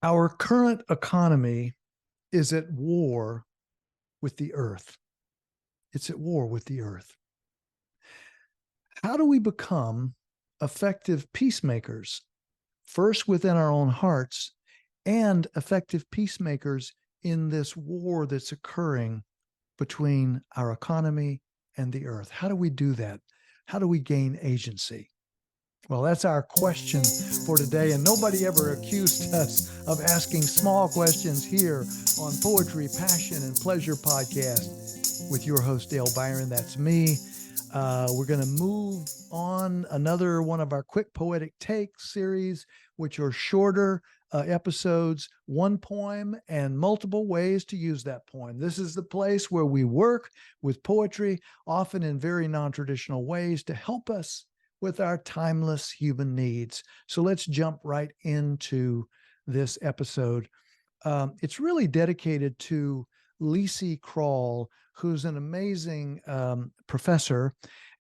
Our current economy is at war with the earth. It's at war with the earth. How do we become effective peacemakers, first within our own hearts and effective peacemakers in this war that's occurring between our economy and the earth? How do we do that? How do we gain agency? Well, that's our question for today, and nobody ever accused us of asking small questions here on Poetry, Passion, and Pleasure podcast with your host, Dale Byron. That's me. We're going to move on another one of our quick poetic take series, which are shorter episodes, one poem and multiple ways to use that poem. This is the place where we work with poetry, often in very non-traditional ways, to help us with our timeless human needs. So let's jump right into this episode. It's really dedicated to Lisi Krall, who's an amazing professor.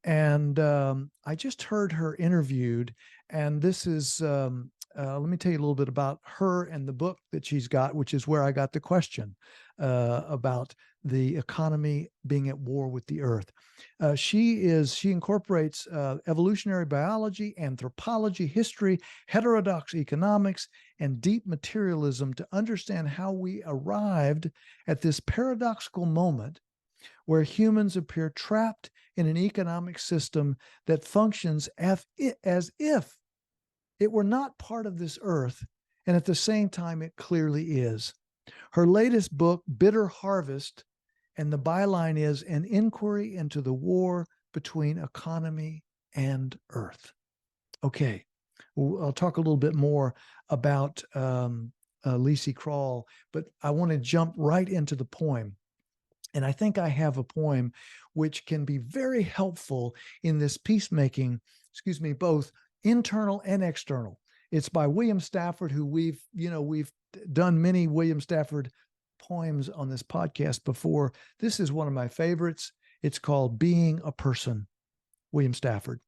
And I just heard her interviewed, and this is, let me tell you a little bit about her and the book that she's got, which is where I got the question about the economy being at war with the earth. She incorporates evolutionary biology, anthropology, history, heterodox economics, and deep materialism to understand how we arrived at this paradoxical moment where humans appear trapped in an economic system that functions as if it were not part of this earth, and at the same time, it clearly is. Her latest book, Bitter Harvest, and the byline is An Inquiry into the War Between Economy and Earth. Okay, I'll talk a little bit more about Lisi Krall, but I want to jump right into the poem. And I think I have a poem which can be very helpful in this peacemaking, both internal and external. It's by William Stafford, who we've done many William Stafford poems on this podcast before. This is one of my favorites. It's called Being a Person, William Stafford.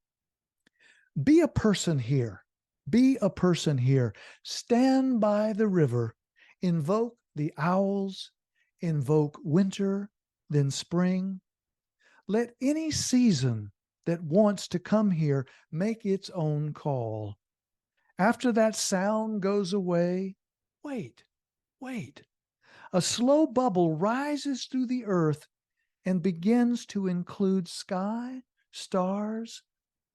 Be a person here. Be a person here. Stand by the river. Invoke the owls. Invoke winter, then spring. Let any season that wants to come here make its own call. After that sound goes away, wait. A slow bubble rises through the earth and begins to include sky, stars,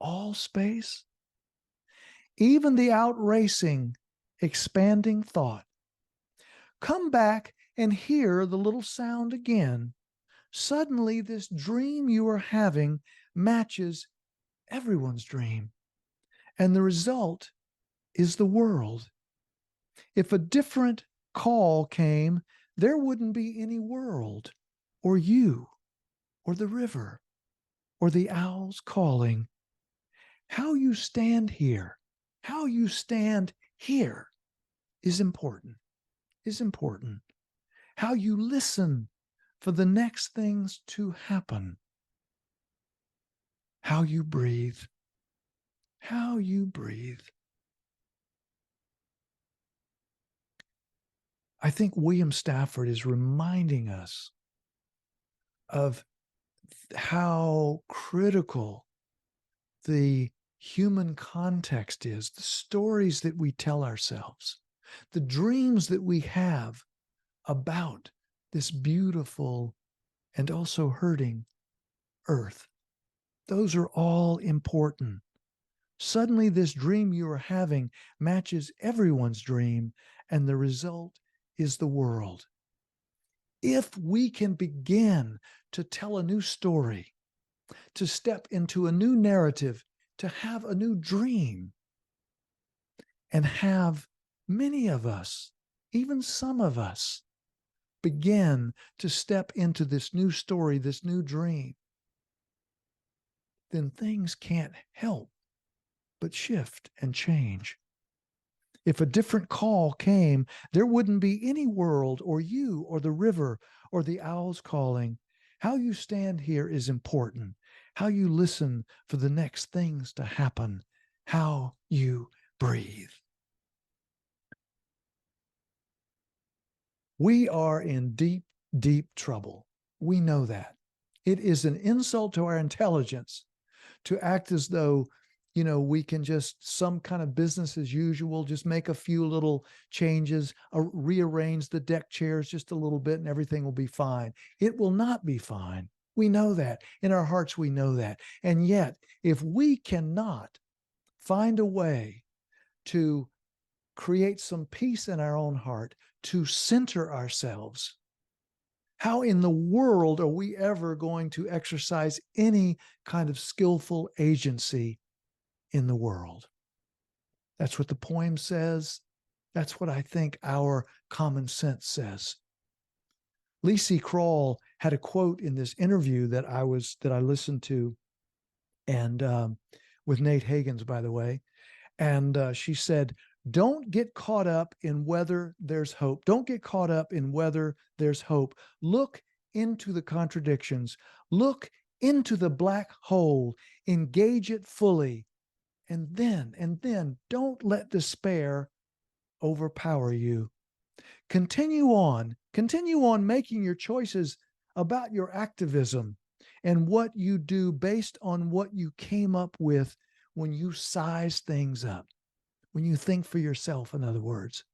all space, even the outracing, expanding thought. Come back and hear the little sound again. Suddenly, this dream you are having matches everyone's dream, and the result is the world. If a different call came, there wouldn't be any world, or you, or the river, or the owls calling. How you stand here is important, How you listen for the next things to happen. How you breathe. I think William Stafford is reminding us of how critical the human context is, the stories that we tell ourselves, the dreams that we have about this beautiful and also hurting earth. Those are all important. Suddenly, this dream you are having matches everyone's dream, and the result is the world. If we can begin to tell a new story, to step into a new narrative, to have a new dream, and have many of us, even some of us, begin to step into this new story, this new dream, then things can't help but shift and change. If a different call came, there wouldn't be any world or you or the river or the owls calling. How you stand here is important. How you listen for the next things to happen. How you breathe. We are in deep, deep trouble. We know that. It is an insult to our intelligence to act as though, we can just some kind of business as usual, just make a few little changes, rearrange the deck chairs just a little bit and everything will be fine. It will not be fine. We know that. In our hearts, we know that. And yet, if we cannot find a way to create some peace in our own heart, to center ourselves, how in the world are we ever going to exercise any kind of skillful agency in the world? That's what the poem says. That's what I think our common sense says. Lisi Krall had a quote in this interview that I listened to, and with Nate Hagens, by the way, and she said, "Don't get caught up in whether there's hope. Don't get caught up in whether there's hope. Look into the contradictions. Look into the black hole. Engage it fully. And then don't let despair overpower you. Continue on making your choices about your activism and what you do based on what you came up with when you size things up, when you think for yourself, in other words.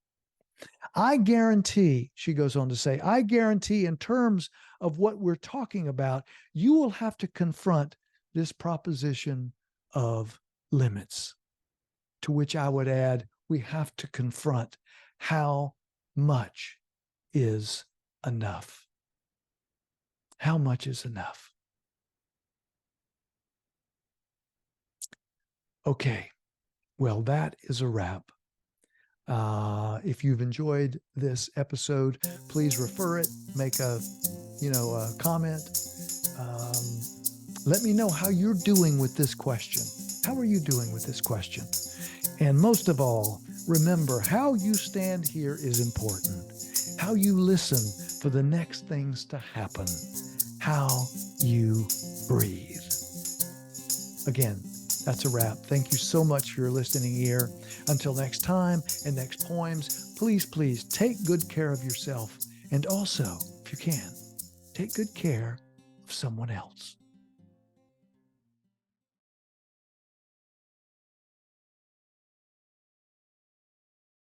I guarantee," she goes on to say, "I guarantee in terms of what we're talking about, you will have to confront this proposition of limits." To which I would add, we have to confront how much is enough. How much is enough? Okay, well, that is a wrap. If you've enjoyed this episode, please refer it, make a comment. Let me know how you're doing with this question. How are you doing with this question? And most of all, remember, how you stand here is important. How you listen for the next things to happen. How you breathe. Again, that's a wrap. Thank you so much for your listening ear. Until next time and next poems, please take good care of yourself. And also, if you can, take good care of someone else.